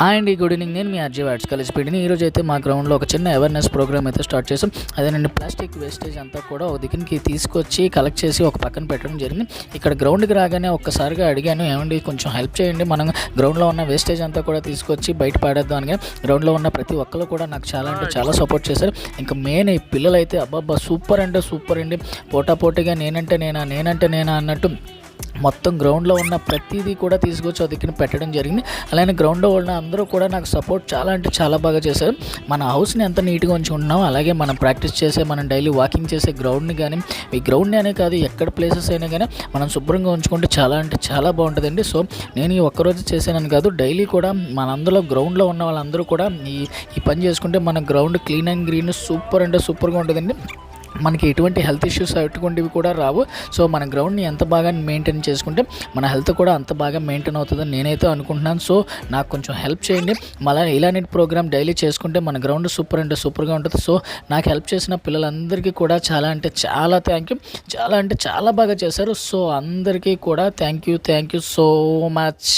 Hi అండి, good evening. నేను మీ RJ watts college పీడిని. ఈరోజు అయితే మా గ్రౌండ్లో ఒక చిన్న అవేర్నెస్ ప్రోగ్రామ్ అయితే స్టార్ట్ చేసాం. అదేనండి, ప్లాస్టిక్ వేస్టేజ్ అంతా కూడా ఒక దగ్గరికి తీసుకొచ్చి కలెక్ట్ చేసి ఒక పక్కన పెట్టడం జరిగింది. ఇక్కడ గ్రౌండ్కి రాగానే ఒక్కసారిగా అడిగాను, ఏమండి కొంచెం హెల్ప్ చేయండి, మనం గ్రౌండ్లో ఉన్న వేస్టేజ్ అంతా కూడా తీసుకొచ్చి బయట పాడేద్దాం అని. గ్రౌండ్లో ఉన్న ప్రతి ఒక్కరు కూడా నాకు చాలా అంటే చాలా సపోర్ట్ చేశారు. ఇంకా మెయిన్ ఈ పిల్లలు అయితే అబ్బాబ్బా సూపర్ అంటే సూపర్ అండి. పోటాపోటీగా నేనంటే నేనా అన్నట్టు మొత్తం గ్రౌండ్లో ఉన్న ప్రతిదీ కూడా తీసుకొచ్చి ఒక దగ్గర పెట్టడం జరిగింది. అలానే గ్రౌండ్లో ఉన్న అందరూ కూడా నాకు సపోర్ట్ చాలా అంటే చాలా బాగా చేశారు. మన హౌస్ని ఎంత నీట్గా ఉంచుకుంటున్నాం, అలాగే మనం ప్రాక్టీస్ చేసే, మనం డైలీ వాకింగ్ చేసే గ్రౌండ్ని కానీ, ఈ గ్రౌండ్ని అనే కాదు ఎక్కడ ప్లేసెస్ అయినా కానీ మనం శుభ్రంగా ఉంచుకుంటే చాలా అంటే చాలా బాగుంటుందండి. సో నేను ఈ ఒక్కరోజు చేశానని కాదు, డైలీ కూడా మనందరూ గ్రౌండ్లో ఉన్న వాళ్ళందరూ కూడా ఈ పని చేసుకుంటే మన ground clean and green super అంటే సూపర్గా ఉంటుందండి. మనకి ఎటువంటి హెల్త్ ఇష్యూస్ అటువంటివి కూడా రావు. సో మన గ్రౌండ్ని ఎంత బాగా మెయింటైన్ చేసుకుంటే మన హెల్త్ కూడా అంత బాగా మెయింటైన్ అవుతుందని నేనైతే అనుకుంటున్నాను. సో నాకు కొంచెం హెల్ప్ చేయండి. మళ్ళీ ఇలాంటి ప్రోగ్రామ్ డైలీ చేసుకుంటే మన గ్రౌండ్ సూపర్ అంటే సూపర్గా ఉంటుంది. సో నాకు హెల్ప్ చేసిన పిల్లలందరికీ కూడా చాలా అంటే చాలా థ్యాంక్ యూ. చాలా అంటే చాలా బాగా చేశారు. సో అందరికీ కూడా థ్యాంక్ యూ సో మచ్.